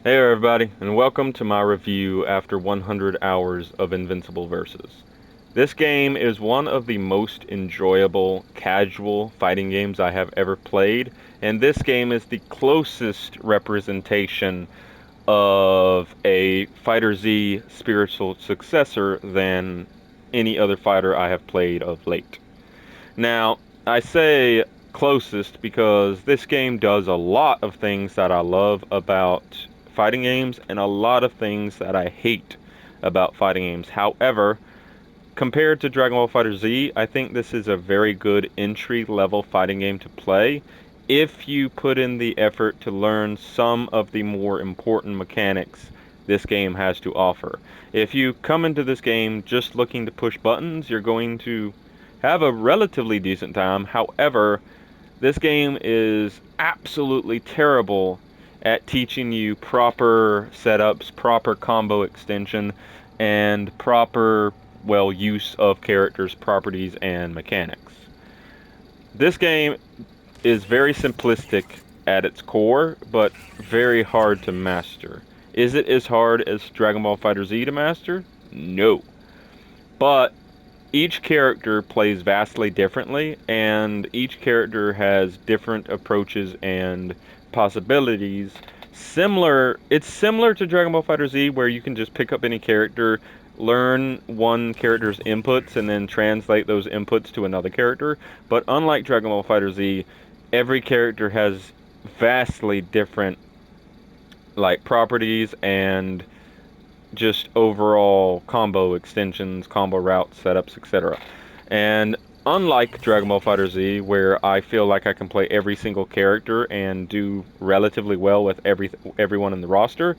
Hey everybody, and welcome to my review after 100 hours of Invincible Versus. This game is one of the most enjoyable, casual fighting games I have ever played, and this game is the closest representation of a Fighter Z spiritual successor than any other fighter I have played of late. Now, I say closest because this game does a lot of things that I love about fighting games and a lot of things that I hate about fighting games. However, compared to Dragon Ball Fighter Z, I think this is a very good entry level fighting game to play if you put in the effort to learn some of the more important mechanics this game has to offer. If you come into this game just looking to push buttons, you're going to have a relatively decent time. However, this game is absolutely terrible at teaching you proper setups, proper combo extension, and proper, well, use of characters' properties and mechanics. This game is very simplistic at its core, but very hard to master. Is it as hard as Dragon Ball Fighter Z to master? No. But each character plays vastly differently, and each character has different approaches and possibilities. It's similar to Dragon Ball Fighter Z, where you can just pick up any character, learn one character's inputs, and then translate those inputs to another character. But unlike Dragon Ball Fighter Z, every character has vastly different properties and just overall combo extensions, combo routes, setups, etc. And unlike Dragon Ball Fighter Z, where I feel like I can play every single character and do relatively well with everyone in the roster,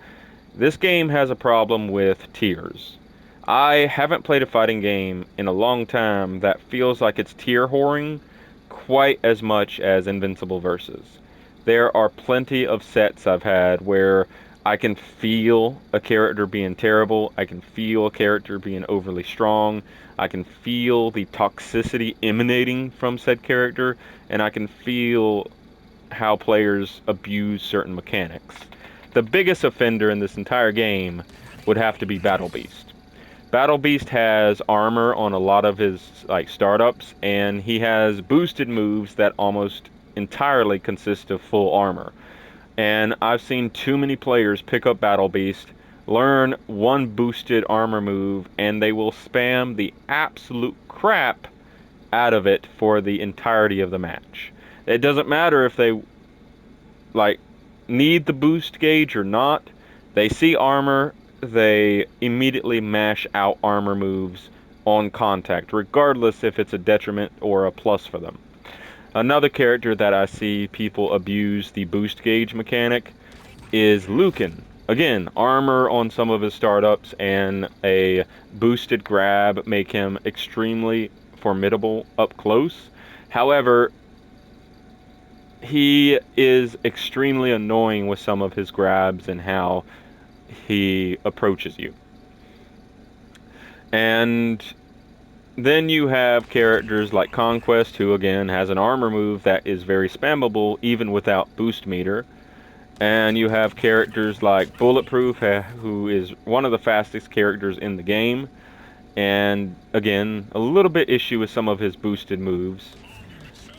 this game has a problem with tiers. I haven't played a fighting game in a long time that feels like it's tier whoring quite as much as Invincible Versus. There are plenty of sets I've had where I can feel a character being terrible, I can feel a character being overly strong, I can feel the toxicity emanating from said character, and I can feel how players abuse certain mechanics. The biggest offender in this entire game would have to be Battle Beast. Battle Beast has armor on a lot of his startups, and he has boosted moves that almost entirely consist of full armor. And I've seen too many players pick up Battle Beast, learn one boosted armor move, and they will spam the absolute crap out of it for the entirety of the match. It doesn't matter if they like need the boost gauge or not. They see armor, they immediately mash out armor moves on contact, regardless if it's a detriment or a plus for them. Another character that I see people abuse the boost gauge mechanic is Lucan. Again, armor on some of his startups and a boosted grab make him extremely formidable up close. However, he is extremely annoying with some of his grabs and how he approaches you. And then you have characters like Conquest, who again has an armor move that is very spammable even without boost meter. And you have characters like Bulletproof, who is one of the fastest characters in the game. And again, a little bit issue with some of his boosted moves.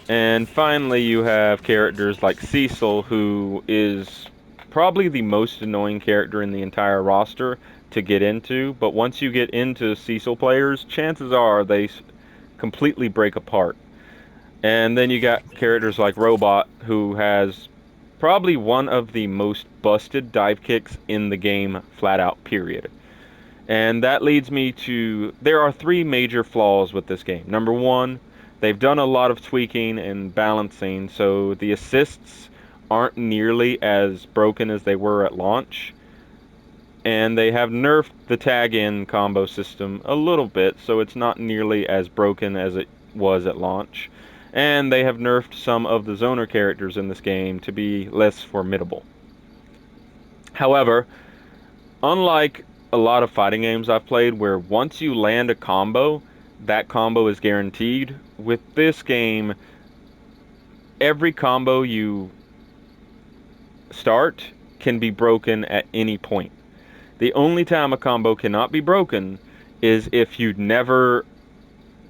And finally, you have characters like Cecil, who is probably the most annoying character in the entire roster to get into. But once you get into Cecil players, chances are they completely break apart. And then you got characters like Robot, who has probably one of the most busted dive kicks in the game, flat out, period. And that leads me to, there are three major flaws with this game. Number one, they've done a lot of tweaking and balancing, so the assists aren't nearly as broken as they were at launch. And they have nerfed the tag-in combo system a little bit, so it's not nearly as broken as it was at launch. And they have nerfed some of the zoner characters in this game to be less formidable. However, unlike a lot of fighting games I've played where once you land a combo, that combo is guaranteed, with this game, every combo you start can be broken at any point. The only time a combo cannot be broken is if you never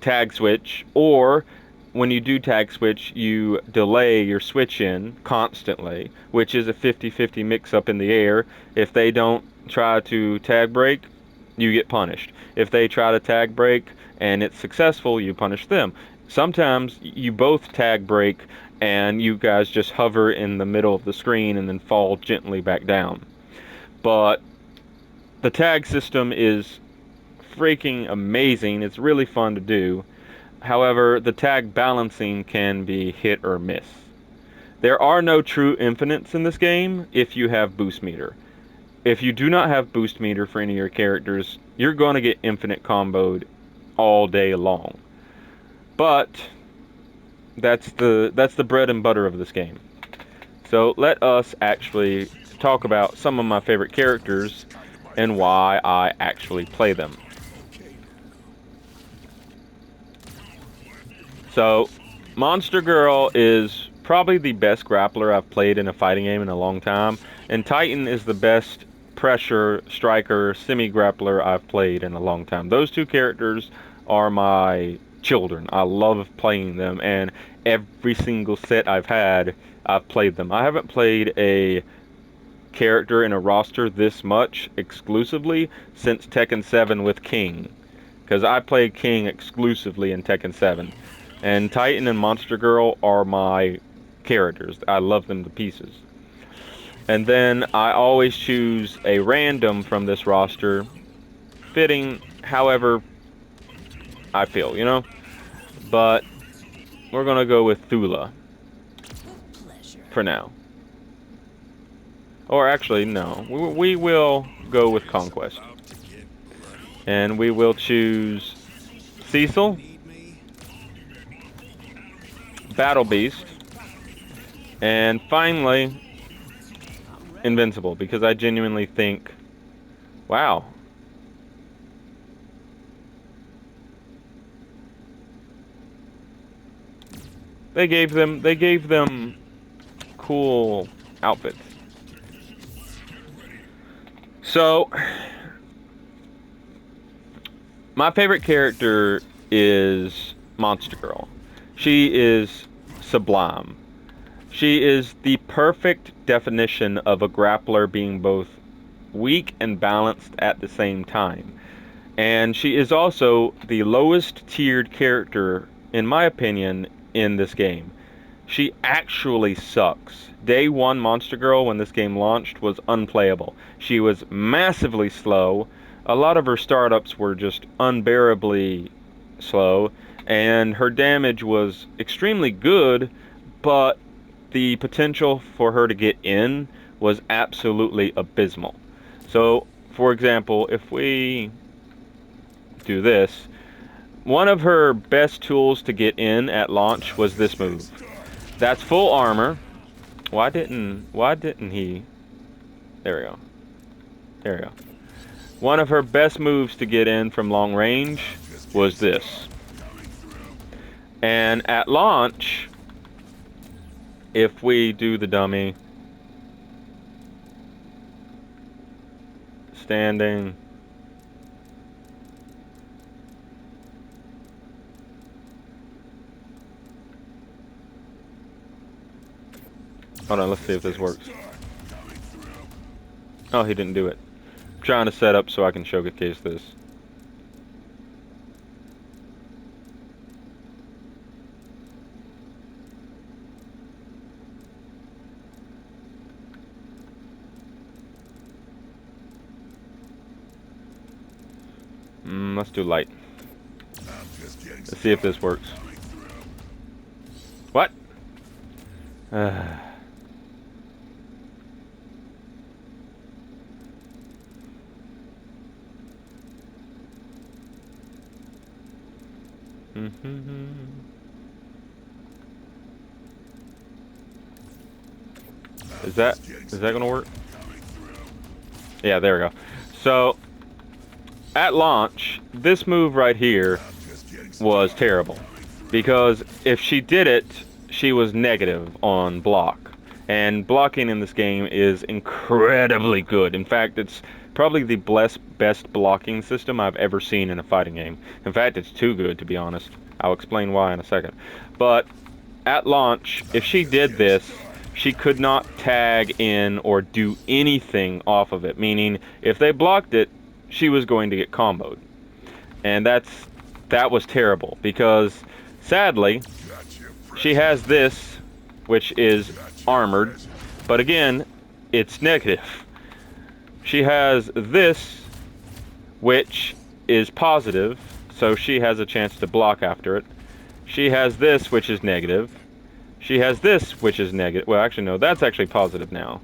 tag switch, or when you do tag switch, you delay your switch in constantly, which is a 50-50 mix up in the air. If they don't try to tag break, you get punished. If they try to tag break and it's successful, you punish them. Sometimes you both tag break and you guys just hover in the middle of the screen and then fall gently back down. But the tag system is freaking amazing. It's really fun to do. However, the tag balancing can be hit or miss. There are no true infinites in this game if you have boost meter. If you do not have boost meter for any of your characters, you're going to get infinite comboed all day long. But that's the bread and butter of this game. So let us actually talk about some of my favorite characters and why I actually play them. So, Monster Girl is probably the best grappler I've played in a fighting game in a long time, and Titan is the best pressure, striker, semi-grappler I've played in a long time. Those two characters are my children. I love playing them, and every single set I've had, I've played them. I haven't played a character in a roster this much exclusively since Tekken 7 with King, because I played King exclusively in Tekken 7. And Titan and Monster Girl are my characters. I love them to pieces. And then I always choose a random from this roster, fitting however I feel, you know? But we're going to go with Thula for now. Or actually, no. We will go with Conquest. And we will choose Cecil, Battle Beast, and finally Invincible, because I genuinely think, wow, they gave them cool outfits. So my favorite character is Monster Girl. She is sublime. She is the perfect definition of a grappler being both weak and balanced at the same time. And she is also the lowest tiered character, in my opinion, in this game. She actually sucks. Day one Monster Girl, when this game launched, was unplayable. She was massively slow. A lot of her startups were just unbearably slow. And her damage was extremely good, but the potential for her to get in was absolutely abysmal. So, for example, if we do this, one of her best tools to get in at launch was this move. That's full armor. Why didn't he? There we go. There we go. One of her best moves to get in from long range was this. And at launch, if we do the dummy, standing, hold on, let's see if this works. Oh, he didn't do it. I'm trying to set up so I can showcase this. Let's do light. Let's see if this works. What? Is that gonna work? Yeah, there we go. So at launch, this move right here was terrible, because if she did it, she was negative on block, And blocking in this game is incredibly good. In fact, it's probably the best blocking system I've ever seen in a fighting game. In fact, it's too good, to be honest. I'll explain why in a second. But at launch, if she did this, she could not tag in or do anything off of it. Meaning, if they blocked it, she was going to get comboed. And that was terrible, because sadly, she has this, which is armored, but again, it's negative. She has this, which is positive, so she has a chance to block after it. She has this, which is negative. She has this, which is negative. Well, actually, no, that's actually positive now.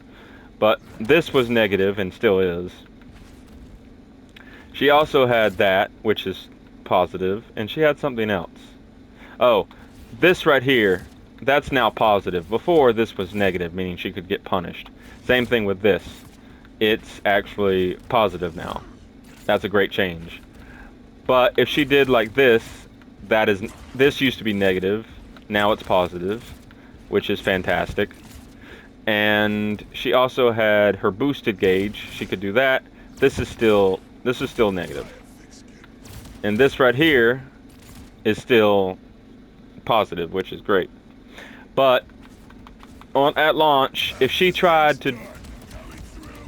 But this was negative and still is. She also had that, which is positive, and she had something else. Oh, this right here, that's now positive. Before, this was negative, meaning she could get punished. Same thing with this. It's actually positive now. That's a great change. But if she did like this, this used to be negative. Now it's positive, which is fantastic. And she also had her boosted gauge. She could do that. This is still negative. And this right here is still positive, which is great. But at launch, if she tried to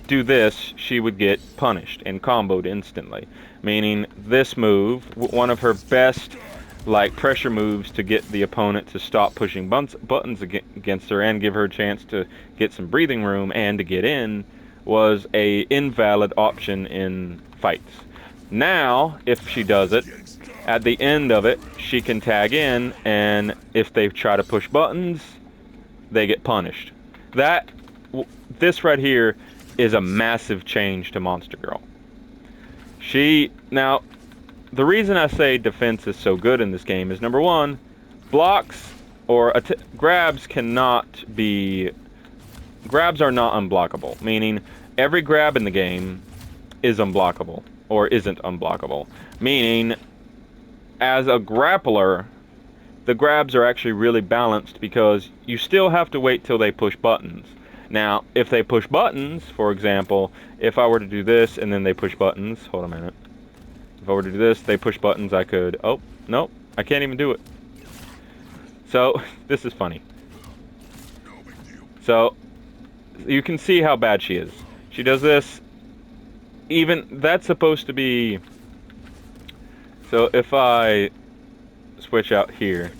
do this, she would get punished and comboed instantly. Meaning this move, one of her best like pressure moves to get the opponent to stop pushing buttons against her and give her a chance to get some breathing room and to get in, was a invalid option in fights. Now, if she does it, at the end of it, she can tag in, and if they try to push buttons, they get punished. This right here is a massive change to Monster Girl. Now, the reason I say defense is so good in this game is, number one, blocks or grabs are not unblockable, meaning every grab in the game is unblockable or isn't unblockable, meaning as a grappler, the grabs are actually really balanced because you still have to wait till they push buttons. Now, if they push buttons, for example, if I were to do this and then they push buttons, hold on a minute. If I were to do this, they push buttons, I could, oh, no, I can't even do it. So, this is funny. So, you can see how bad she is. She does this, that's supposed to be, so if I switch out here,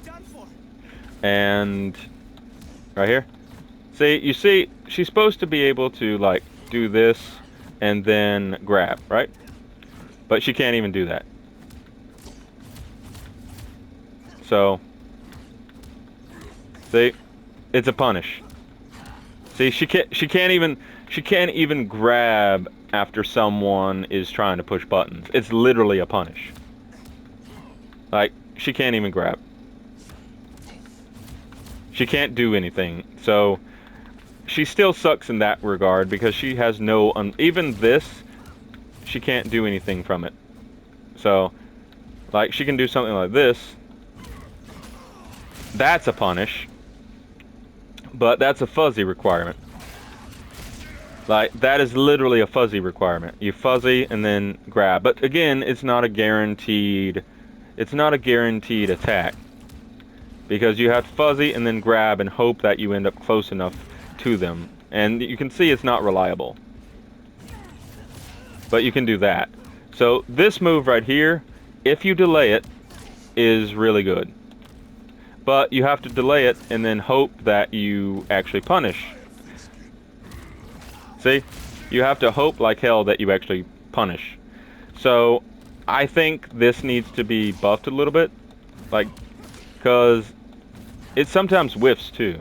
and right here, you see, she's supposed to be able to, like, do this and then grab, right? But she can't even do that. So, see, it's a punish. See, she can't even grab after someone is trying to push buttons. It's literally a punish. Like, she can't even grab. She can't do anything. So, she still sucks in that regard because she has no even this, she can't do anything from it. So, like, she can do something like this. That's a punish. But that's a fuzzy requirement. Like, that is literally a fuzzy requirement. You fuzzy and then grab. But again, it's not a guaranteed attack. Because you have to fuzzy and then grab and hope that you end up close enough to them. And you can see it's not reliable. But you can do that. So this move right here, if you delay it, is really good. But you have to delay it and then hope that you actually punish. See? You have to hope like hell that you actually punish. So I think this needs to be buffed a little bit. Like, because it sometimes whiffs too.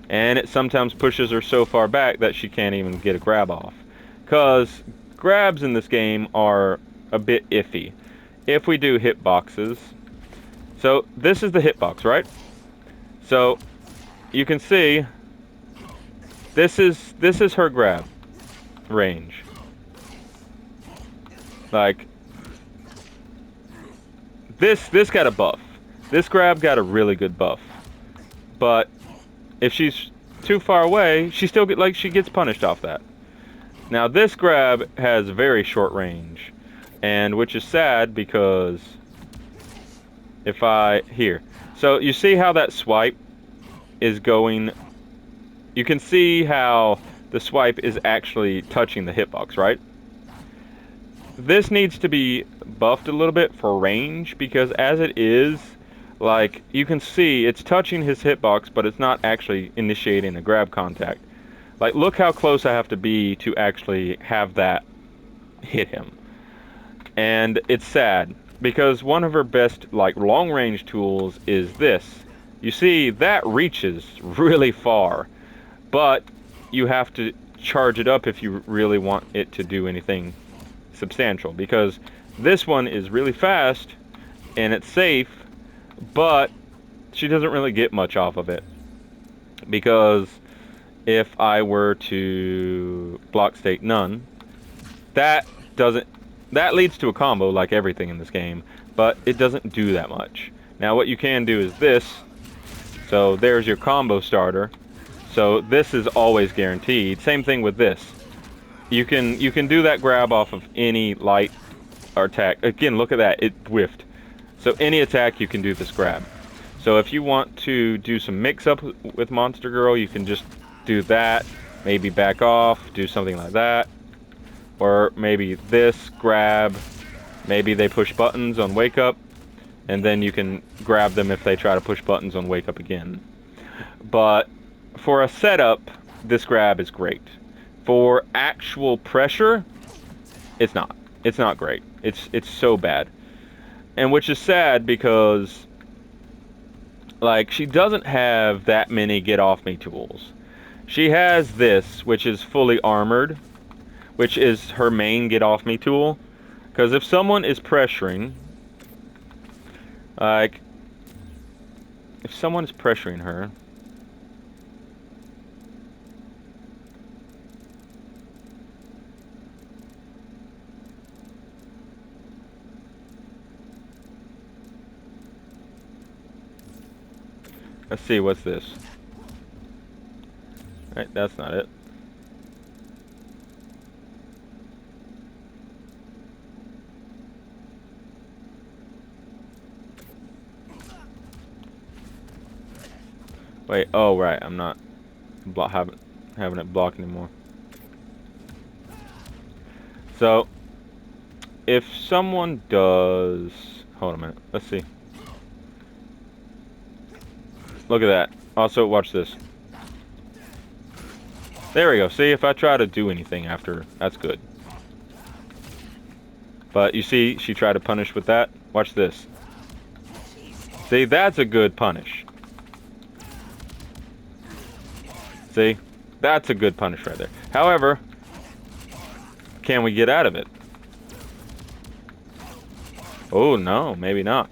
And it sometimes pushes her so far back that she can't even get a grab off. Because grabs in this game are a bit iffy. If we do hitboxes, so this is the hitbox, right? So you can see this is her grab range. Like, this got a buff. This grab got a really good buff. But if she's too far away, she still she gets punished off that. Now this grab has very short range, and which is sad because if here, so you see how that swipe is going. You can see how the swipe is actually touching the hitbox, right? This needs to be buffed a little bit for range, because as it is, like, you can see it's touching his hitbox, but it's not actually initiating a grab contact. Like, look how close I have to be to actually have that hit him. And it's sad, because one of her best, like, long-range tools is this. You see, that reaches really far, but you have to charge it up if you really want it to do anything substantial, because this one is really fast and it's safe, but she doesn't really get much off of it, because if I were to block state none, that leads to a combo like everything in this game, but it doesn't do that much. Now what you can do is this. So there's your combo starter. So this is always guaranteed. Same thing with this. You can do that grab off of any light or attack. Again, look at that, it whiffed. So any attack you can do this grab. So if you want to do some mix-up with Monster Girl, you can just do that, maybe back off, do something like that. Or maybe this grab, maybe they push buttons on Wake Up, and then you can grab them if they try to push buttons on Wake Up again. But for a setup, this grab is great. For actual pressure, it's not. It's not great. It's so bad. And which is sad, because like, she doesn't have that many get off me tools. She has this, which is fully armored, which is her main get off me tool. Because if someone is pressuring, like, if someone is pressuring her, let's see, what's this? Right, that's not it. Wait, oh right, I'm not having it block anymore. So, if someone does, hold a minute, let's see. Look at that. Also, watch this. There we go. See, if I try to do anything after, that's good. But you see, she tried to punish with that. Watch this. See, that's a good punish. See, that's a good punish right there. However, can we get out of it? Oh, no, maybe not.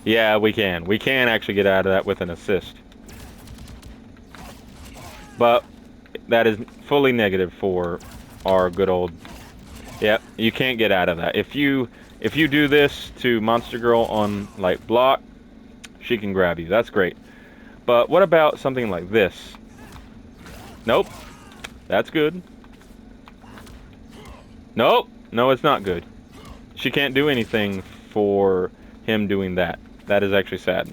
Yeah, we can. We can actually get out of that with an assist. But that is fully negative for our good old... Yep, you can't get out of that. If you do this to Monster Girl on, like, block, she can grab you. That's great. But what about something like this? Nope. That's good. Nope. No, it's not good. She can't do anything for him doing that. That is actually sad.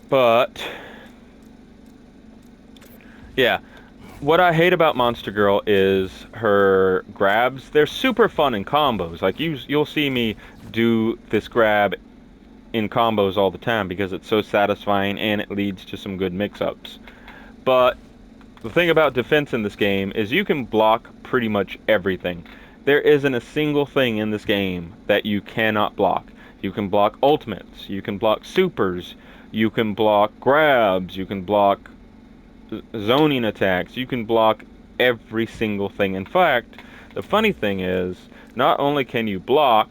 But yeah, what I hate about Monster Girl is her grabs. They're super fun in combos. Like, you'll see me do this grab in combos all the time because it's so satisfying and it leads to some good mix-ups. But the thing about defense in this game is you can block pretty much everything. There isn't a single thing in this game that you cannot block. You can block ultimates, you can block supers, you can block grabs, you can block zoning attacks, you can block every single thing. In fact, the funny thing is, not only can you block,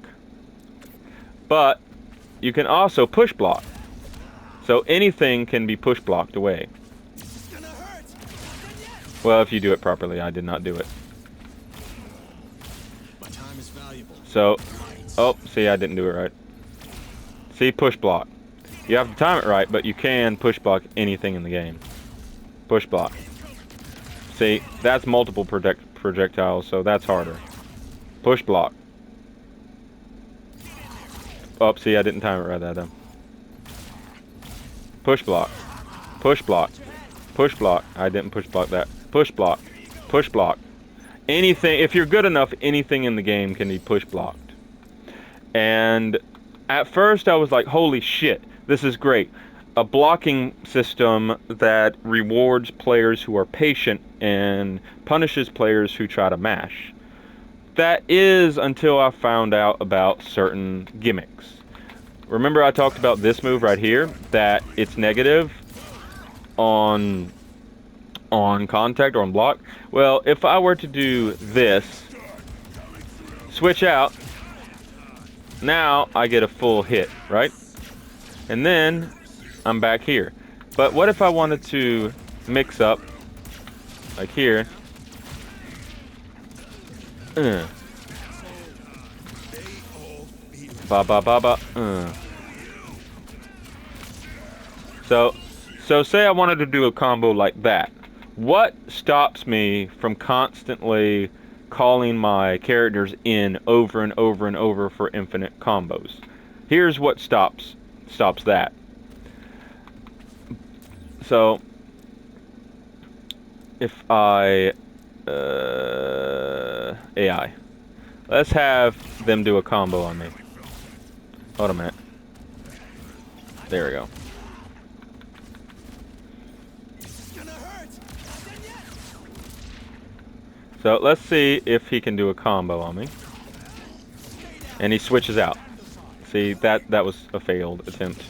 but you can also push block. So anything can be push blocked away. Well, if you do it properly. I did not do it. So, oh, see, I didn't do it right. See, push block. You have to time it right, but you can push block anything in the game. Push block. See, that's multiple projectiles, so that's harder. Push block. Oh, see, I didn't time it right that time. Push block. Push block. Push block. I didn't push block that. Push block. Push block. Anything, if you're good enough, anything in the game can be push blocked. And at first I was like, holy shit, this is great. A blocking system that rewards players who are patient and punishes players who try to mash. That is until I found out about certain gimmicks. Remember I talked about this move right here, that it's negative on contact or on block? Well, if I were to do this, switch out, now I get a full hit, right? And then I'm back here. But what if I wanted to mix up, like here? Ba ba ba ba. So say I wanted to do a combo like that. What stops me from constantly calling my characters in over and over and over for infinite combos? Here's what stops that. So if I AI, let's have them do a combo on me. Hold a minute. There we go. So let's see if he can do a combo on me. And he switches out. See, that was a failed attempt.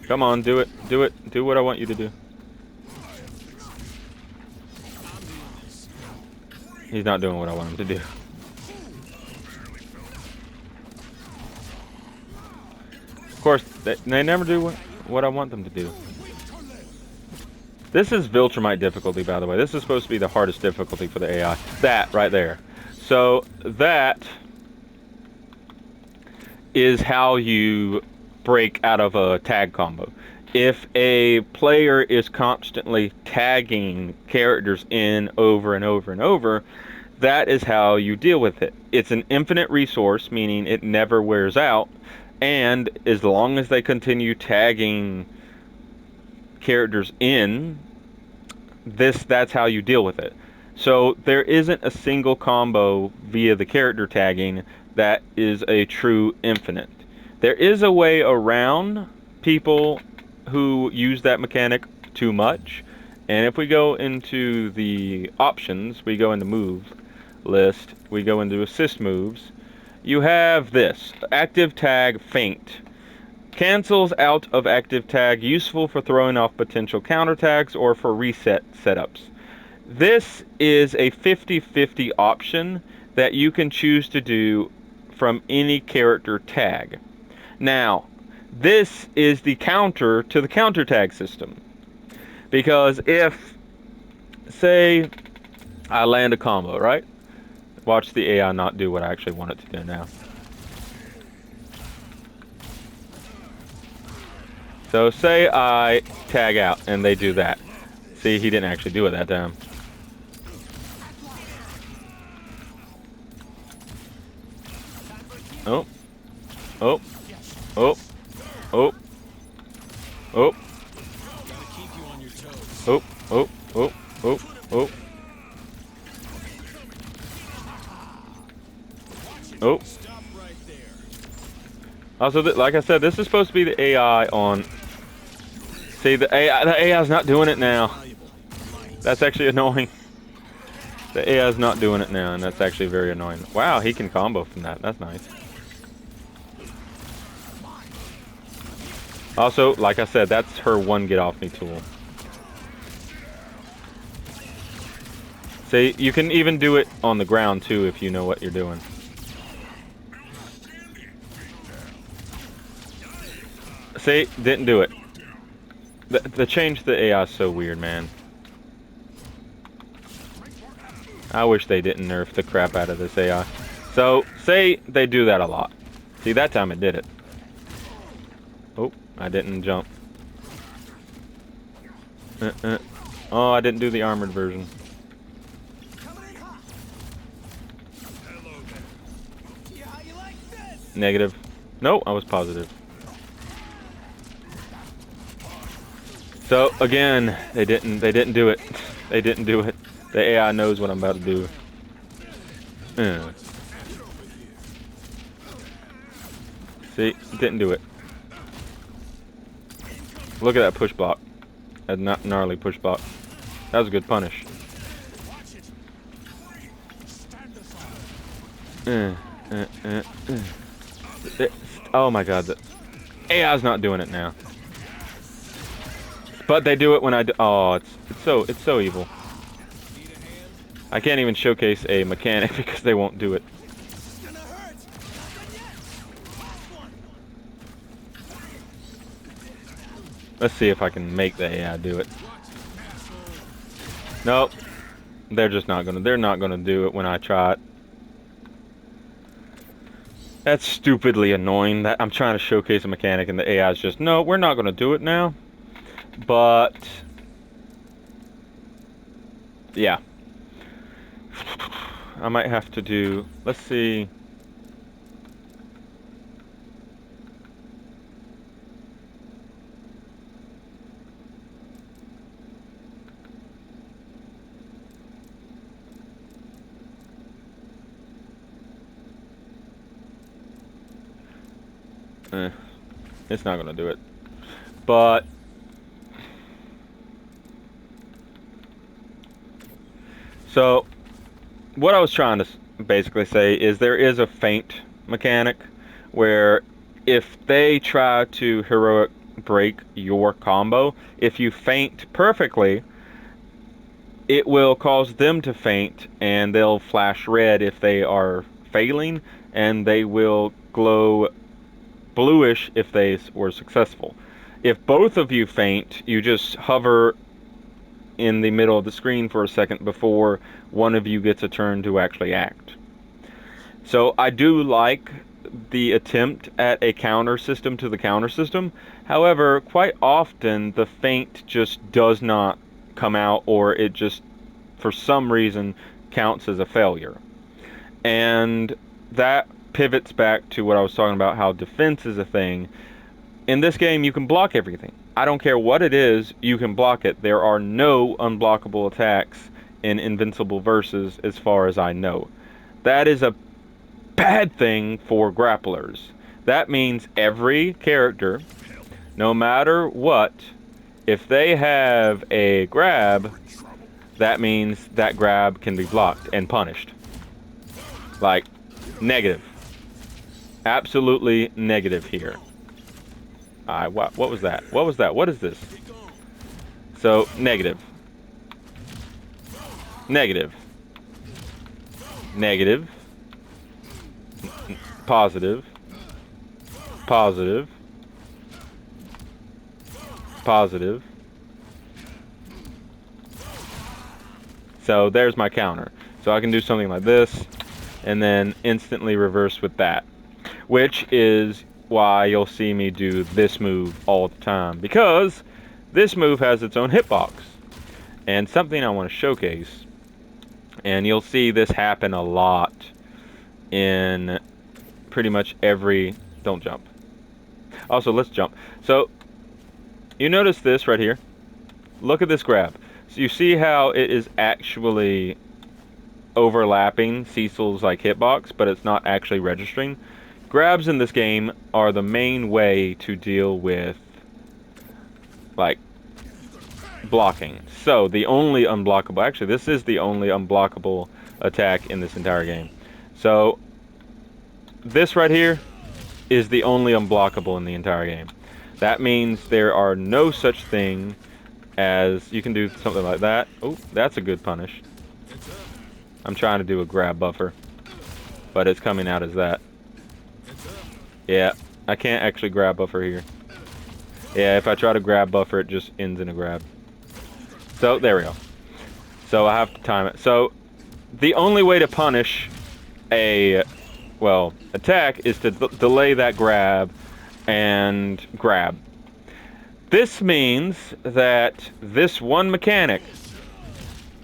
Come on, do it. Do it. Do what I want you to do. He's not doing what I want him to do. Of course, they never do what I want them to do. This is Viltrumite difficulty, by the way. This is supposed to be the hardest difficulty for the AI. That right there. So that is how you break out of a tag combo. If a player is constantly tagging characters in over and over and over, that is how you deal with it. It's an infinite resource, meaning it never wears out, and as long as they continue tagging characters in, that's how you deal with it. So there isn't a single combo via the character tagging that is a true infinite. There is a way around people who use that mechanic too much, and if we go into the options, we go into move list, we go into assist moves, you have this active tag feint. Cancels out of active tag, useful for throwing off potential counter tags or for reset setups. This is a 50-50 option that you can choose to do from any character tag. Now, this is the counter to the counter tag system. Because if, say, I land a combo, right? Watch the AI not do what I actually want it to do now. So say I tag out and they do that. See, he didn't actually do it that time. Oh. Oh. Oh. Oh. Oh. Oh. Oh. Oh. Oh. Oh. Oh. Also, like I said, this is supposed to be the AI on... See, the AI is not doing it now. That's actually annoying. The AI is not doing it now, and that's actually very annoying. Wow, he can combo from that. That's nice. Also, like I said, that's her one get off me tool. See, you can even do it on the ground too if you know what you're doing. See, didn't do it. The change to the AI is so weird, man. I wish they didn't nerf the crap out of this AI. So, say they do that a lot. See, that time it did it. Oh, I didn't jump. Oh, I didn't do the armored version. Negative. No, I was positive. So again, they didn't do it. They didn't do it. The AI knows what I'm about to do. See, didn't do it. Look at that push block. That gnarly push block. That was a good punish. Oh my god, the AI's not doing it now. But they do it when I do. Oh, it's so evil. I can't even showcase a mechanic because they won't do it. Let's see if I can make the AI do it. Nope. They're just not gonna. They're not gonna do it when I try it. That's stupidly annoying. That I'm trying to showcase a mechanic and the AI is just, no, we're not gonna do it now. But yeah, I might have to do. Let's see. It's not gonna do it. But so what I was trying to basically say is there is a feint mechanic where if they try to heroic break your combo, if you feint perfectly, it will cause them to feint and they'll flash red if they are failing, and they will glow bluish if they were successful. If both of you feint, you just hover in the middle of the screen for a second before one of you gets a turn to actually act. So I do like the attempt at a counter system to the counter system. However, quite often the feint just does not come out, or it just for some reason counts as a failure. And that pivots back to what I was talking about, how defense is a thing. In this game, you can block everything. I don't care what it is, you can block it. There are no unblockable attacks in Invincible Versus, as far as I know. That is a bad thing for grapplers. That means every character, no matter what, if they have a grab, that means that grab can be blocked and punished. Like, negative. Absolutely negative here. What was that? What was that? What is this? So, negative. Negative. Negative. Positive. Positive. Positive. So, there's my counter. So, I can do something like this, and then instantly reverse with that. Which is why you'll see me do this move all the time, because this move has its own hitbox. And something I want to showcase, and you'll see this happen a lot in pretty much every... Don't jump. Also, let's jump. So, you notice this right here? Look at this grab. So you see how it is actually overlapping Cecil's like hitbox, but it's not actually registering? Grabs in this game are the main way to deal with, like, blocking. So, the only unblockable... Actually, this is the only unblockable attack in this entire game. So, this right here is the only unblockable in the entire game. That means there are no such thing as... You can do something like that. Oh, that's a good punish. I'm trying to do a grab buffer, but it's coming out as that. Yeah, I can't actually grab buffer here. Yeah, if I try to grab buffer, it just ends in a grab. So, there we go. So, I have to time it. So, the only way to punish a, well, attack is to delay that grab and grab. This means that this one mechanic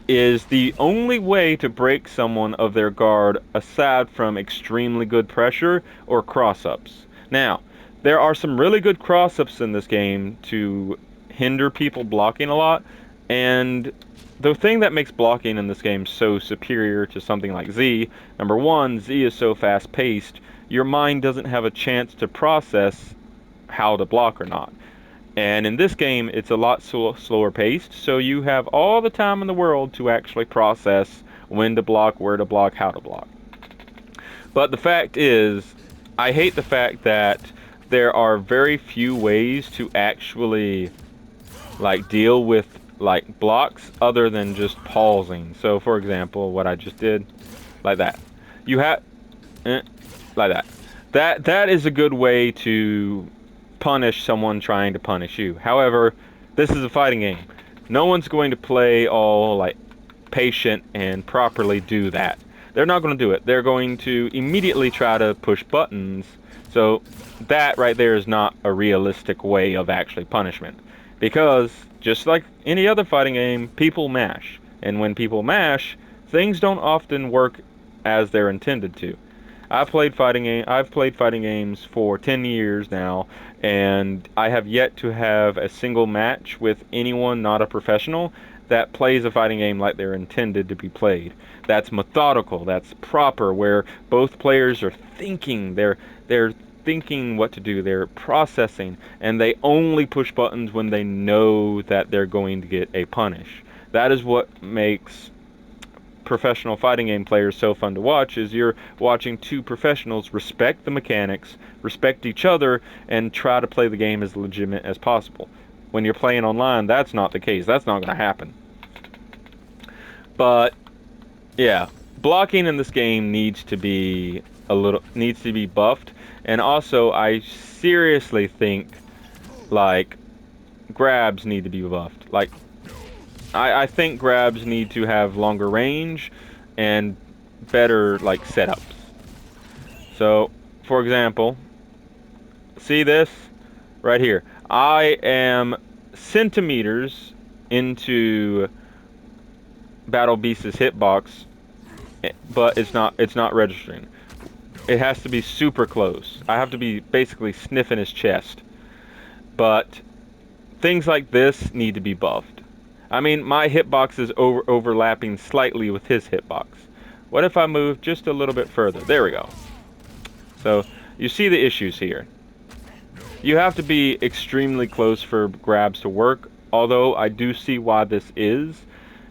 is the only way to break someone of their guard aside from extremely good pressure or cross-ups. Now, there are some really good cross-ups in this game to hinder people blocking a lot, and the thing that makes blocking in this game so superior to something like Z, number one, Z is so fast-paced, your mind doesn't have a chance to process how to block or not. And in this game, it's a lot slower paced, so you have all the time in the world to actually process when to block, where to block, how to block. But the fact is, I hate the fact that there are very few ways to actually like deal with like blocks other than just pausing. So for example, what I just did, like that. You have like that. That is a good way to punish someone trying to punish you. However, this is a fighting game. No one's going to play all like patient and properly do that. They're not going to do it. They're going to immediately try to push buttons. So that right there is not a realistic way of actually punishment. Because just like any other fighting game, people mash. And when people mash, things don't often work as they're intended to. I've played fighting games for 10 years now, and I have yet to have a single match with anyone not a professional that plays a fighting game like they're intended to be played. That's methodical, that's proper, where both players are thinking, they're thinking what to do, they're processing, and they only push buttons when they know that they're going to get a punish. That is what makes professional fighting game players so fun to watch, is you're watching two professionals respect the mechanics, respect each other, and try to play the game as legitimate as possible. When you're playing online, that's not the case. That's not going to happen. But yeah, blocking in this game needs to be buffed, and also I seriously think like grabs need to be buffed. Like I think grabs need to have longer range and better like setups. So, for example, see this right here. I am centimeters into Battle Beast's hitbox, but it's not registering. It has to be super close. I have to be basically sniffing his chest. But things like this need to be buffed. I mean, my hitbox is overlapping slightly with his hitbox. What if I move just a little bit further? There we go. So, you see the issues here. You have to be extremely close for grabs to work, although I do see why this is.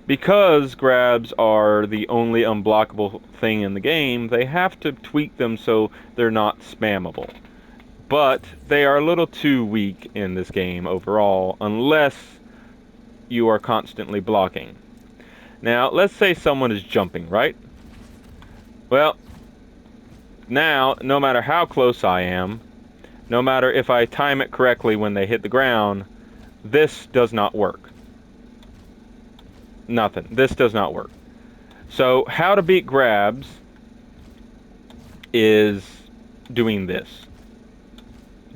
Because grabs are the only unblockable thing in the game, they have to tweak them so they're not spammable. But they are a little too weak in this game overall, unless you are constantly blocking. Now, let's say someone is jumping, right? Well, now, no matter how close I am, no matter if I time it correctly when they hit the ground, this does not work. Nothing. This does not work. So, how to beat grabs is doing this.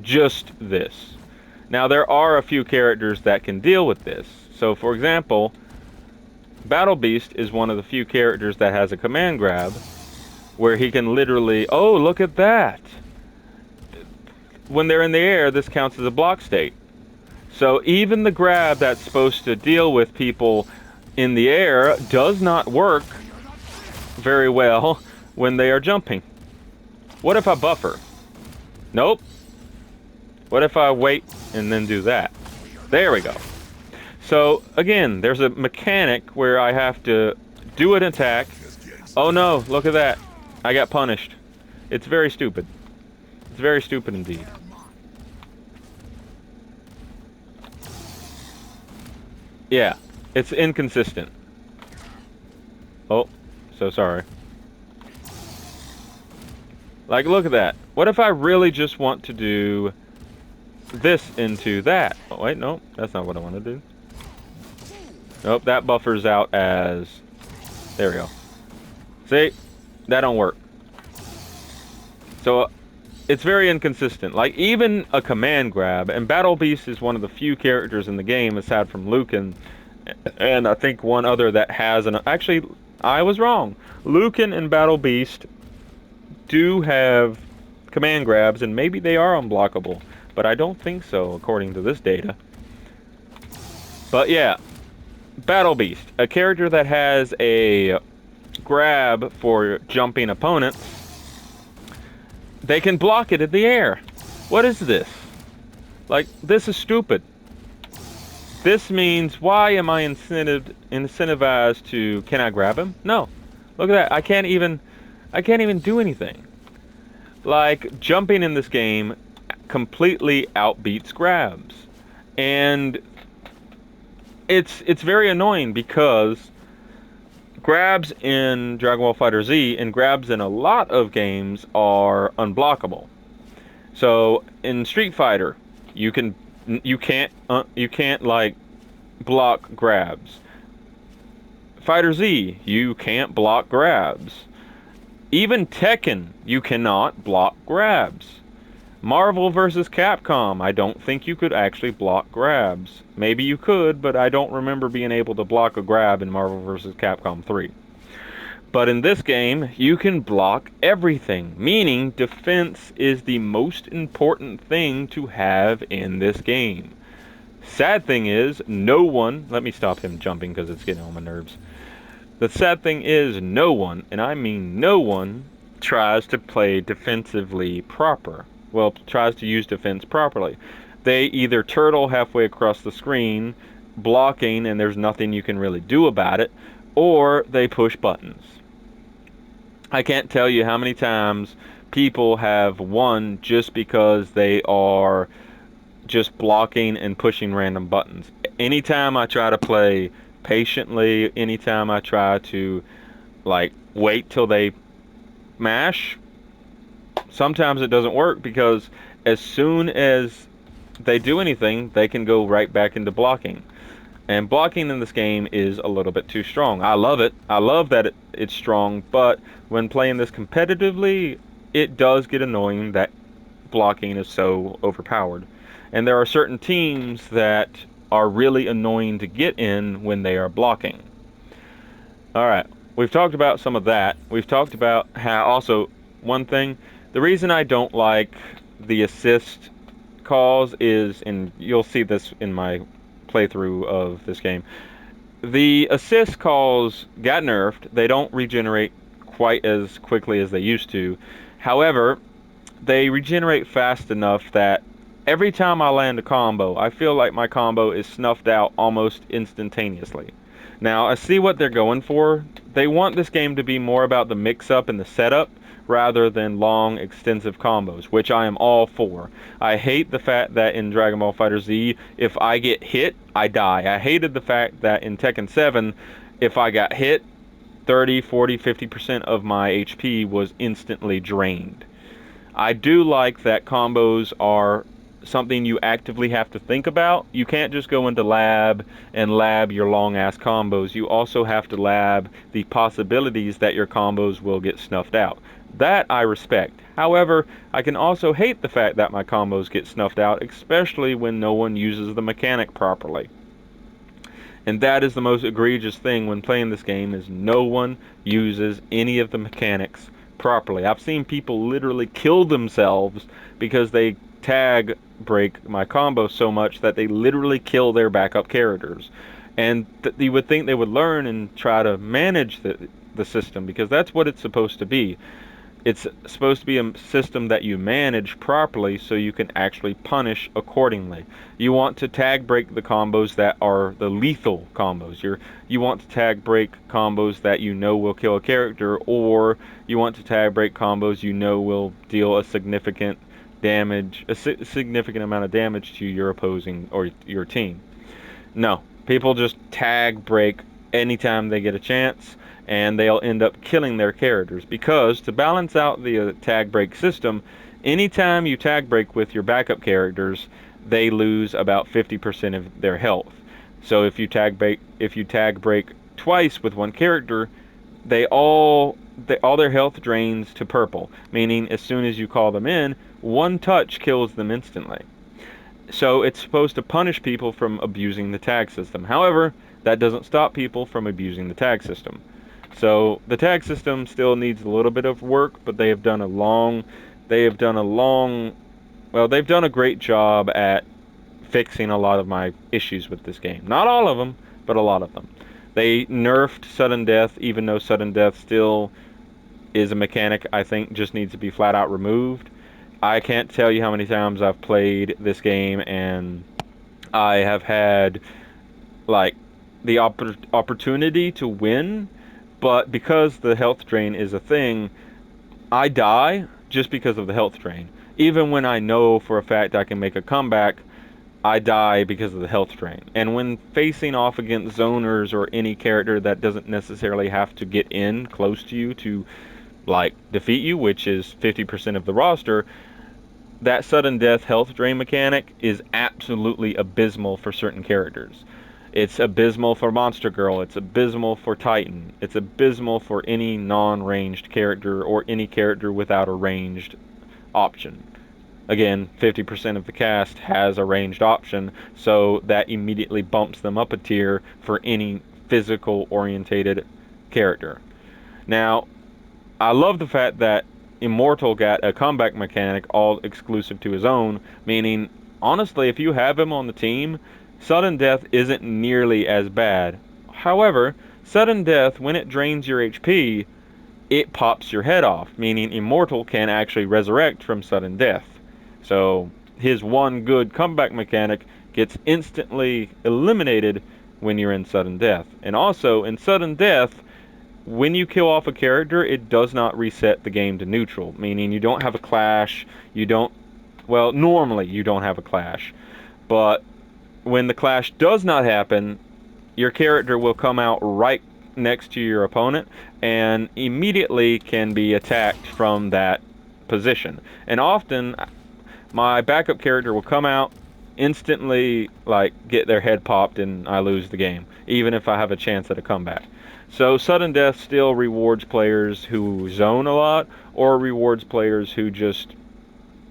Just this. Now, there are a few characters that can deal with this. So, for example, Battle Beast is one of the few characters that has a command grab where he can literally, oh, look at that. When they're in the air, this counts as a block state. So even the grab that's supposed to deal with people in the air does not work very well when they are jumping. What if I buffer? Nope. What if I wait and then do that? There we go. So, again, there's a mechanic where I have to do an attack. Oh no, look at that. I got punished. It's very stupid. It's very stupid indeed. Yeah, it's inconsistent. Oh, so sorry. Like, look at that. What if I really just want to do this into that? Oh, wait, no, that's not what I want to do. Nope, that buffers out as... There we go. See? That don't work. So it's very inconsistent. Like, even a command grab, and Battle Beast is one of the few characters in the game, aside from Lucan, and I think one other that has an... Actually, I was wrong. Lucan and Battle Beast do have command grabs, and maybe they are unblockable, but I don't think so, according to this data. But yeah, Battle Beast, a character that has a grab for jumping opponents. They can block it in the air. What is this? Like, this is stupid. This means, why am I incentivized to... Can I grab him? No. Look at that. I can't even do anything. Like, jumping in this game completely outbeats grabs. And it's very annoying, because grabs in Dragon Ball FighterZ and grabs in a lot of games are unblockable. So in Street Fighter, you can't like block grabs. Fighter Z, you can't block grabs. Even Tekken, you cannot block grabs. Marvel vs. Capcom, I don't think you could actually block grabs. Maybe you could, but I don't remember being able to block a grab in Marvel vs. Capcom 3. But in this game, you can block everything, meaning defense is the most important thing to have in this game. Sad thing is, no one... Let me stop him jumping because it's getting on my nerves. The sad thing is, no one, and I mean no one, tries to play defensively proper. Well, tries to use defense properly. They either turtle halfway across the screen, blocking, and there's nothing you can really do about it, or they push buttons. I can't tell you how many times people have won just because they are just blocking and pushing random buttons. Anytime I try to play patiently, anytime I try to, like, wait till they mash, sometimes it doesn't work, because as soon as they do anything, they can go right back into blocking. And blocking in this game is a little bit too strong. I love it. I love that it's strong, but when playing this competitively, it does get annoying that blocking is so overpowered. And there are certain teams that are really annoying to get in when they are blocking. Alright, we've talked about some of that. We've talked about how, also, one thing, the reason I don't like the assist calls is, and you'll see this in my playthrough of this game, the assist calls got nerfed. They don't regenerate quite as quickly as they used to. However, they regenerate fast enough that every time I land a combo, I feel like my combo is snuffed out almost instantaneously. Now, I see what they're going for. They want this game to be more about the mix-up and the setup, rather than long, extensive combos, which I am all for. I hate the fact that in Dragon Ball FighterZ, if I get hit, I die. I hated the fact that in Tekken 7, if I got hit, 30, 40, 50% of my HP was instantly drained. I do like that combos are something you actively have to think about. You can't just go into lab and lab your long-ass combos. You also have to lab the possibilities that your combos will get snuffed out. That I respect. However, I can also hate the fact that my combos get snuffed out, especially when no one uses the mechanic properly. And that is the most egregious thing when playing this game, is no one uses any of the mechanics properly. I've seen people literally kill themselves because they tag break my combo so much that they literally kill their backup characters. And you would think they would learn and try to manage the system, because that's what it's supposed to be. It's supposed to be a system that you manage properly so you can actually punish accordingly. You want to tag break the combos that are the lethal combos. You want to tag break combos that you know will kill a character, or you want to tag break combos you know will deal a significant amount of damage to your opposing or your team. No, people just tag break anytime they get a chance, and they'll end up killing their characters, because to balance out the tag break system, anytime you tag break with your backup characters, they lose about 50% of their health. So if you tag break twice with one character, all their health drains to purple, meaning as soon as you call them in, one touch kills them instantly. So it's supposed to punish people from abusing the tag system. However, that doesn't stop people from abusing the tag system. So the tag system still needs a little bit of work, but they've done a great job at fixing a lot of my issues with this game. Not all of them, but a lot of them. They nerfed sudden death, even though sudden death still is a mechanic I think just needs to be flat out removed. I can't tell you how many times I've played this game and I have had like the opportunity to win, but because the health drain is a thing, I die just because of the health drain. Even when I know for a fact I can make a comeback, I die because of the health drain. And when facing off against zoners or any character that doesn't necessarily have to get in close to you to like defeat you, which is 50% of the roster, that sudden death health drain mechanic is absolutely abysmal for certain characters. It's abysmal for Monster Girl, it's abysmal for Titan, it's abysmal for any non-ranged character or any character without a ranged option. Again, 50% of the cast has a ranged option, so that immediately bumps them up a tier for any physical orientated character. Now, I love the fact that Immortal got a comeback mechanic all exclusive to his own, meaning, honestly, if you have him on the team, sudden death isn't nearly as bad. However, sudden death, when it drains your HP, it pops your head off, meaning Immortal can actually resurrect from sudden death. So his one good comeback mechanic gets instantly eliminated when you're in sudden death. And also, in sudden death, when you kill off a character, it does not reset the game to neutral, meaning you don't have a clash, normally you don't have a clash. But when the clash does not happen, your character will come out right next to your opponent and immediately can be attacked from that position. And often, my backup character will come out, instantly get their head popped, and I lose the game, even if I have a chance at a comeback. So sudden death still rewards players who zone a lot, or rewards players who just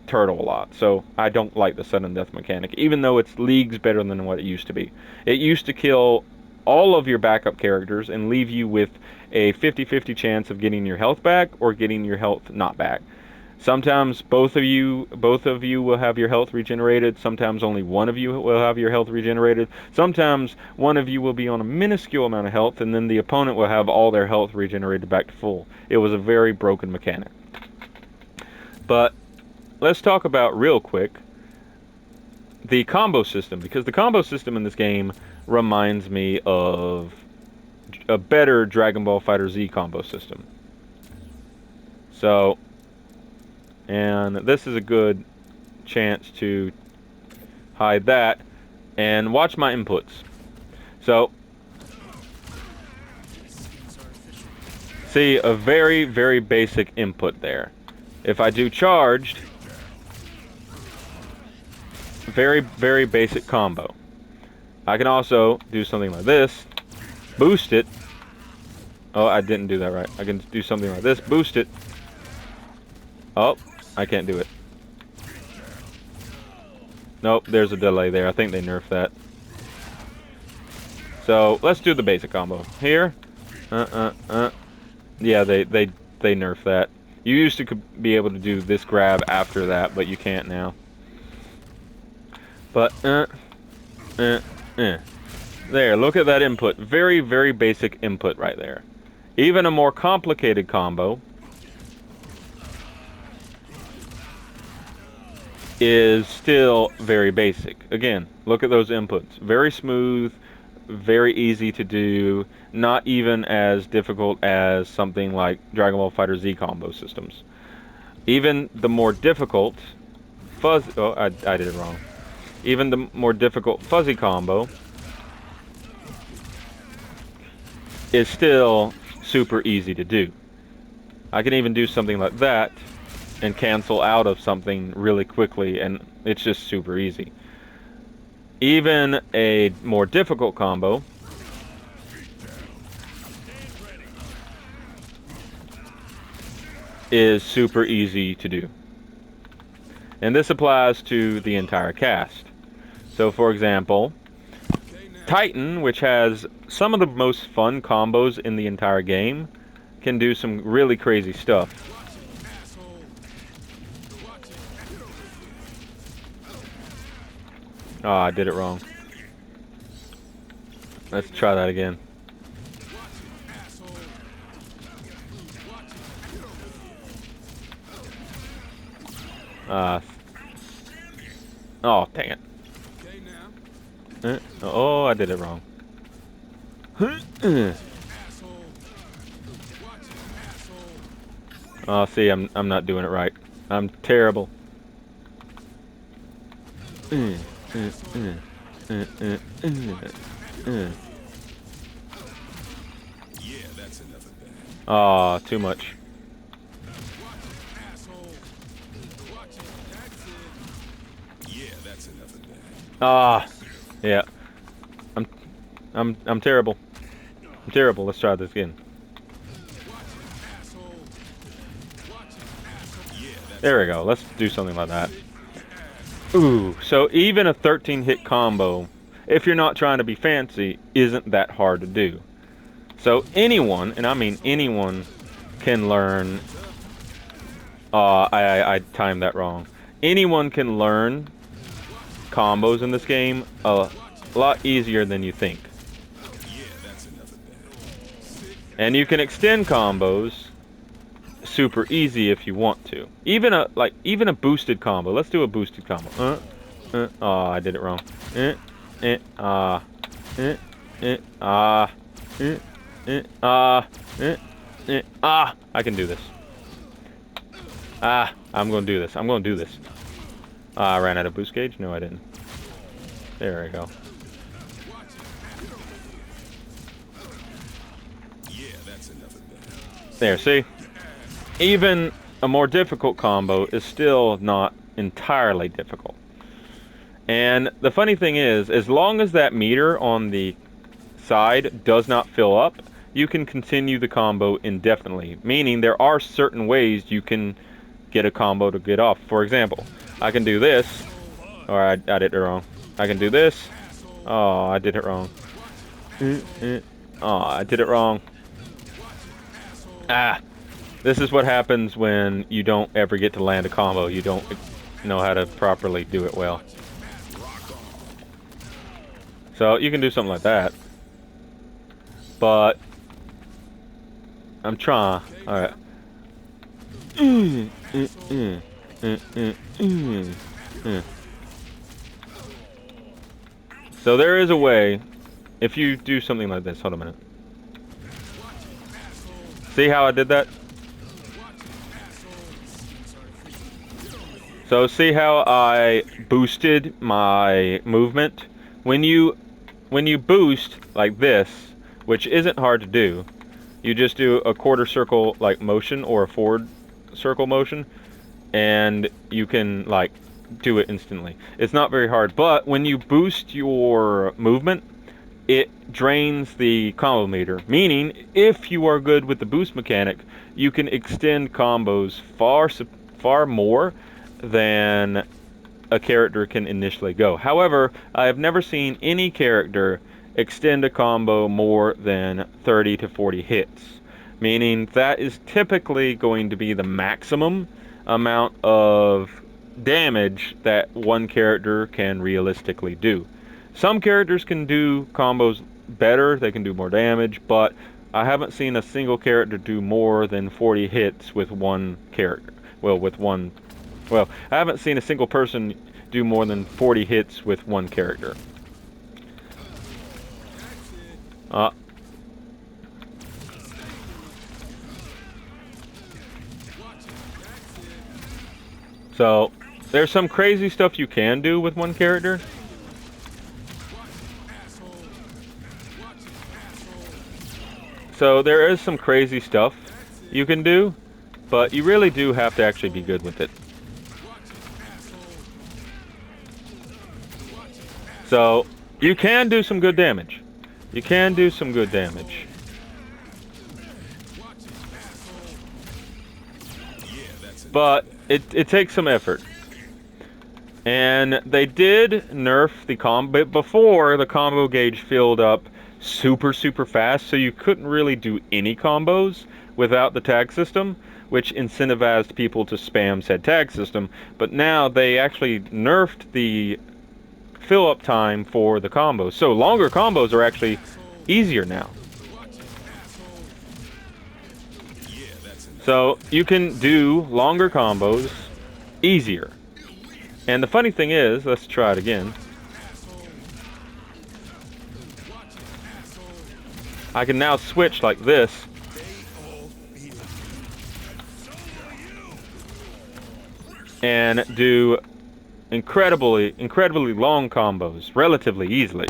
turtle a lot. So I don't like the sudden death mechanic, even though it's leagues better than what it used to be. It used to kill all of your backup characters and leave you with a 50-50 chance of getting your health back or getting your health not back. Sometimes both of you will have your health regenerated. Sometimes only one of you will have your health regenerated. Sometimes one of you will be on a minuscule amount of health, and then the opponent will have all their health regenerated back to full. It was a very broken mechanic. But let's talk about real quick the combo system, because the combo system in this game reminds me of a better Dragon Ball FighterZ combo system. So, and this is a good chance to hide that and watch my inputs. So, see a very, very basic input there. If I do charged, very, very basic combo. I can also do something like this, boost it. Oh, I didn't do that right. I can do something like this, boost it. Oh, I can't do it. Nope, there's a delay there. I think they nerfed that. So let's do the basic combo here. Yeah, they nerfed that. You used to be able to do this grab after that, but you can't now. But there, look at that input. Very, very basic input right there. Even a more complicated combo is still very basic. Again, look at those inputs. Very smooth, very easy to do, not even as difficult as something like Dragon Ball FighterZ combo systems. Even the more difficult I did it wrong. Even the more difficult fuzzy combo is still super easy to do. I can even do something like that and cancel out of something really quickly, and it's just super easy. Even a more difficult combo is super easy to do. And this applies to the entire cast. So for example, Titan, which has some of the most fun combos in the entire game, can do some really crazy stuff. Oh, I did it wrong. Let's try that again. Oh, dang it. Oh, I did it wrong. Oh, see, I'm not doing it right. I'm terrible. Oh, too much. Ah, yeah. I'm terrible. I'm terrible. Let's try this again. There we go. Let's do something like that. Ooh, so even a 13-hit combo, if you're not trying to be fancy, isn't that hard to do. So anyone, and I mean anyone, can learn. I timed that wrong. Anyone can learn combos in this game a lot easier than you think. And you can extend combos super easy if you want to. Even a boosted combo. Let's do a boosted combo. Oh, I did it wrong. I can do this. I'm gonna do this. I'm gonna do this. I ran out of boost gauge? No, I didn't. There we go. There, see? Even a more difficult combo is still not entirely difficult. And the funny thing is, as long as that meter on the side does not fill up, you can continue the combo indefinitely. Meaning there are certain ways you can get a combo to get off. For example, I can do this. Or I did it wrong. I can do this. Oh, I did it wrong. Oh, I did it wrong. This is what happens when you don't ever get to land a combo. You don't know how to properly do it well. So you can do something like that. But I'm trying. Alright. So there is a way, if you do something like this. Hold on a minute. See how I did that? So see how I boosted my movement? When you boost like this, which isn't hard to do, you just do a quarter circle like motion or a forward circle motion, and you can like do it instantly. It's not very hard, but when you boost your movement, it drains the combo meter, meaning if you are good with the boost mechanic, you can extend combos far more than a character can initially go. However, I have never seen any character extend a combo more than 30 to 40 hits, meaning that is typically going to be the maximum amount of damage that one character can realistically do. Some characters can do combos better, they can do more damage, but I haven't seen a single character do more than 40 hits with one character. I haven't seen a single person do more than 40 hits with one character. So, there's some crazy stuff you can do with one character. So, there is some crazy stuff you can do, but you really do have to actually be good with it. So, you can do some good damage. You can do some good damage. but it takes some effort. And they did nerf the combo. Before, the combo gauge filled up super fast, so you couldn't really do any combos without the tag system, which incentivized people to spam said tag system. But now they actually nerfed the fill up time for the combos, so longer combos are actually easier now. So you can do longer combos easier. And the funny thing is, let's try it again. I can now switch like this. And do incredibly long combos relatively easily.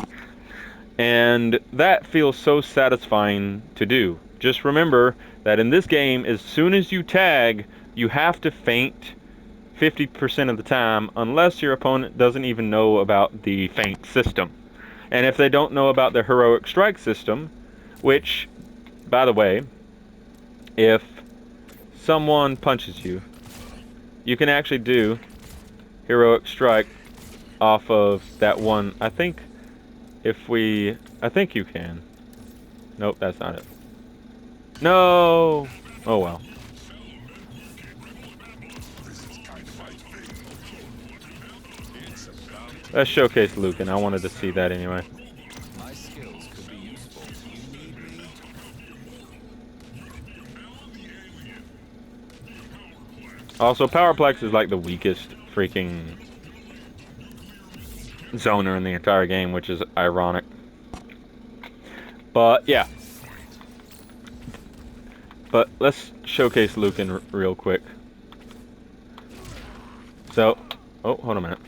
And that feels so satisfying to do. Just remember that in this game, as soon as you tag, you have to feint 50% of the time, unless your opponent doesn't even know about the feint system. And if they don't know about the heroic strike system, which, by the way, if someone punches you, you can actually do heroic strike off of that one. I think you can. Nope, that's not it. No! Oh well. Let's showcase Lucan. I wanted to see that anyway. My skills could be useful. You need me? Also, Powerplex is like the weakest freaking zoner in the entire game, which is ironic. But yeah. But let's showcase Lucan real quick. So, oh, hold on a minute.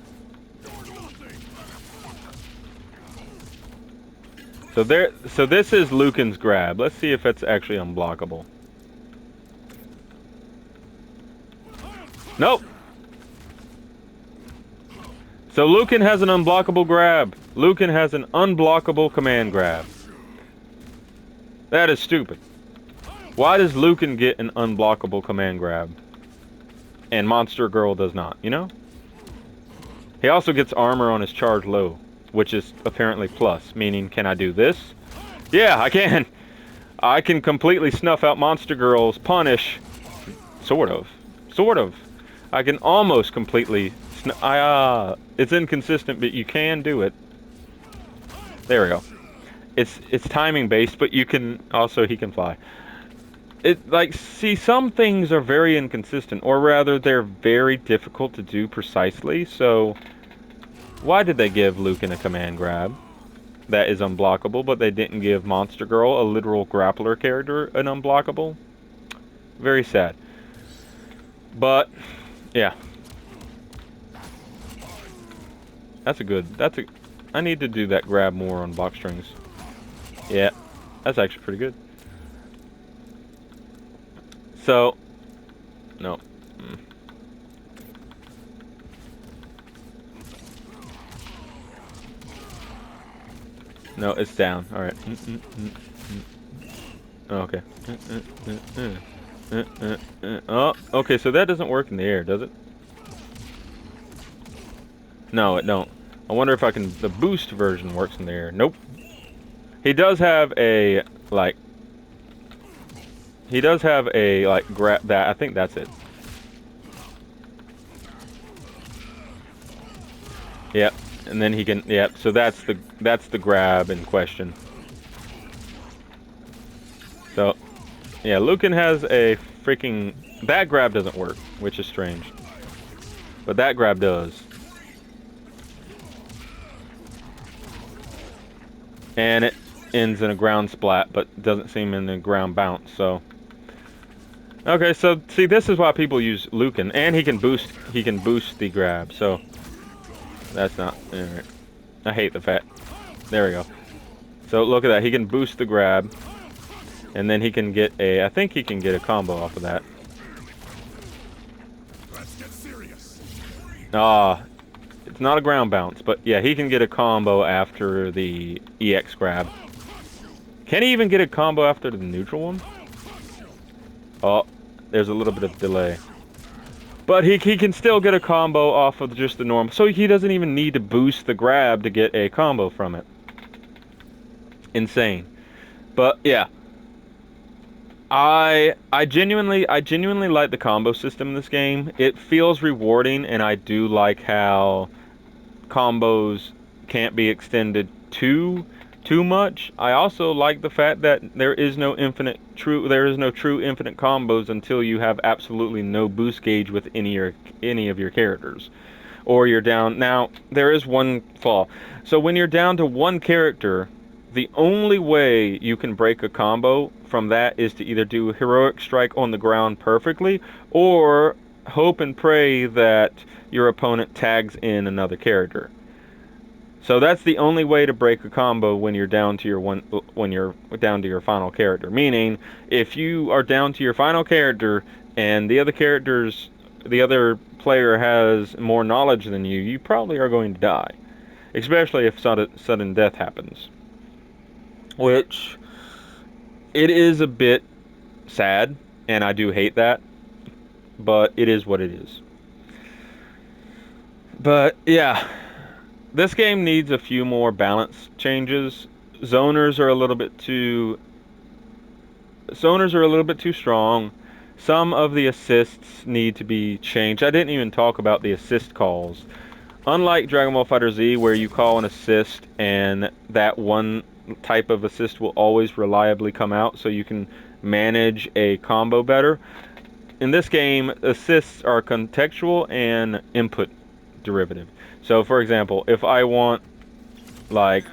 So this is Lucan's grab. Let's see if it's actually unblockable. Nope. So Lucan has an unblockable grab. Lucan has an unblockable command grab. That is stupid. Why does Lucan get an unblockable command grab? And Monster Girl does not, you know? He also gets armor on his charge low, which is apparently plus, meaning can I do this? Yeah, I can. I can completely snuff out Monster Girl's punish. Sort of. I can almost completely it's inconsistent, but you can do it. There we go. It's timing based, but you can also, he can fly. See, some things are very inconsistent, or rather they're very difficult to do precisely. So why did they give Lucan a command grab that is unblockable, but they didn't give Monster Girl, a literal grappler character, an unblockable? Very sad. But yeah, I need to do that grab more on box strings. Yeah, that's actually pretty good. So, no. No, it's down. All right. Okay. Oh, okay, so that doesn't work in the air, does it? No, it don't. I wonder if I can... The boost version works in the air. Nope. He does have a, like... grab that. I think that's it. Yep. And then he can... Yep. So that's the grab in question. So... Yeah, Lucan has a freaking... That grab doesn't work, which is strange. But that grab does. And it ends in a ground splat, but doesn't seem in the ground bounce, so... Okay, so, see, this is why people use Lucan. And he can boost the grab, so... That's not... Alright. I hate the fact... There we go. So, look at that. He can boost the grab. And then he can get a... I think he can get a combo off of that. It's not a ground bounce, but yeah, he can get a combo after the EX grab. Can he even get a combo after the neutral one? Oh, there's a little bit of delay. But he can still get a combo off of just the normal. So he doesn't even need to boost the grab to get a combo from it. Insane. But yeah. I genuinely like the combo system in this game. It feels rewarding, and I do like how combos can't be extended too much. I also like the fact that there is no true infinite combos until you have absolutely no boost gauge with any of your characters, or you're down. Now there is one flaw. So when you're down to one character, the only way you can break a combo from that is to either do heroic strike on the ground perfectly, or hope and pray that your opponent tags in another character. So that's the only way to break a combo when you're down to your final character. Meaning, if you are down to your final character and the other player has more knowledge than you, you probably are going to die, especially if sudden death happens. Which it is a bit sad, and I do hate that, but it is what it is. But yeah, this game needs a few more balance changes. Zoners are a little bit too strong. Some of the assists need to be changed. I didn't even talk about the assist calls. Unlike Dragon Ball FighterZ, where you call an assist and that one type of assist will always reliably come out, so you can manage a combo better. In this game, assists are contextual and input derivative. So, for example, if I want, like,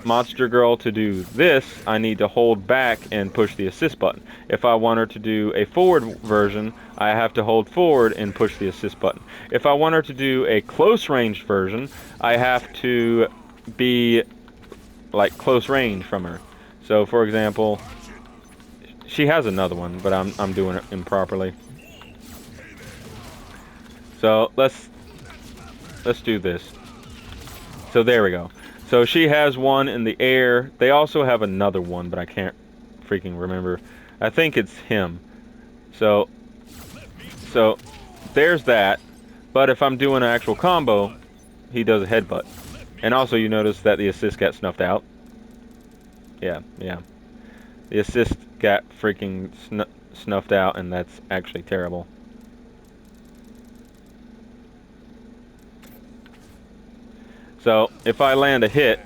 Monster Girl to do this, I need to hold back and push the assist button. If I want her to do a forward version, I have to hold forward and push the assist button. If I want her to do a close range version, I have to be like close range from her. So for example, she has another one, but I'm doing it improperly. So let's do this. So there we go. So she has one in the air. They also have another one, but I can't freaking remember. I think it's him. So there's that. But if I'm doing an actual combo, he does a headbutt. And also you notice that the assist got snuffed out. Yeah. The assist got freaking snuffed out, and that's actually terrible. So if I land a hit,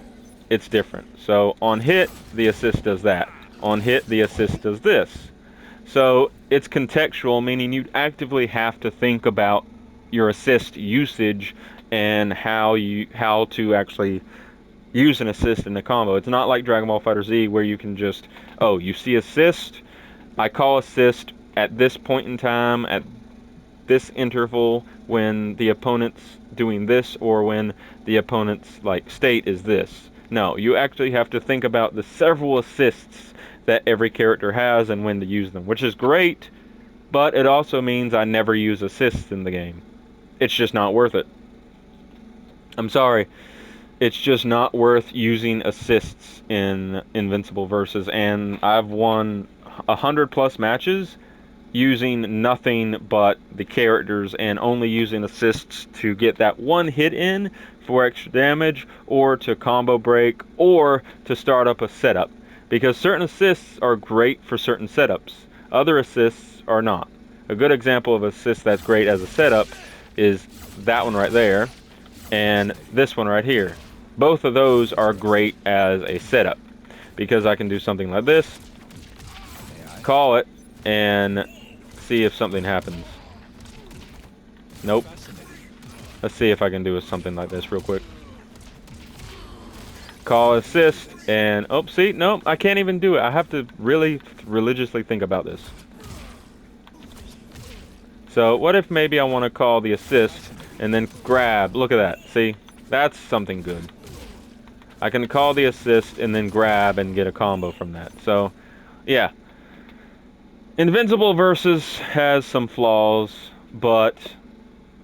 it's different. So on hit, the assist does that. On hit, the assist does this. So it's contextual, meaning you actively have to think about your assist usage and how to actually use an assist in the combo. It's not like Dragon Ball FighterZ where you can just, oh, you see assist, I call assist at this point in time, at this interval, when the opponent's doing this, or when the opponent's like state is this. No, you actually have to think about the several assists that every character has and when to use them, which is great, but it also means I never use assists in the game. It's just not worth it. I'm sorry. It's just not worth using assists in Invincible Versus, and I've won 100+ matches using nothing but the characters and only using assists to get that one hit in for extra damage, or to combo break, or to start up a setup. Because certain assists are great for certain setups. Other assists are not. A good example of assist that's great as a setup is that one right there, and this one right here. Both of those are great as a setup, because I can do something like this, call it, and see if something happens. Nope. Let's see if I can do something like this real quick. Call assist, and oh, see, nope, I can't even do it. I have to really religiously think about this. So what if maybe I want to call the assist and then grab? Look at that. See, that's something good. I can call the assist and then grab and get a combo from that. So yeah, Invincible Versus has some flaws, but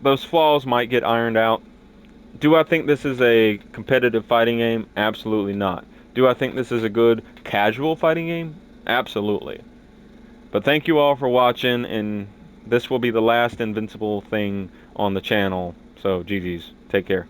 those flaws might get ironed out. Do I think this is a competitive fighting game? Absolutely not. Do I think this is a good casual fighting game? Absolutely. But thank you all for watching, and this will be the last Invincible thing on the channel. So, GG's. Take care.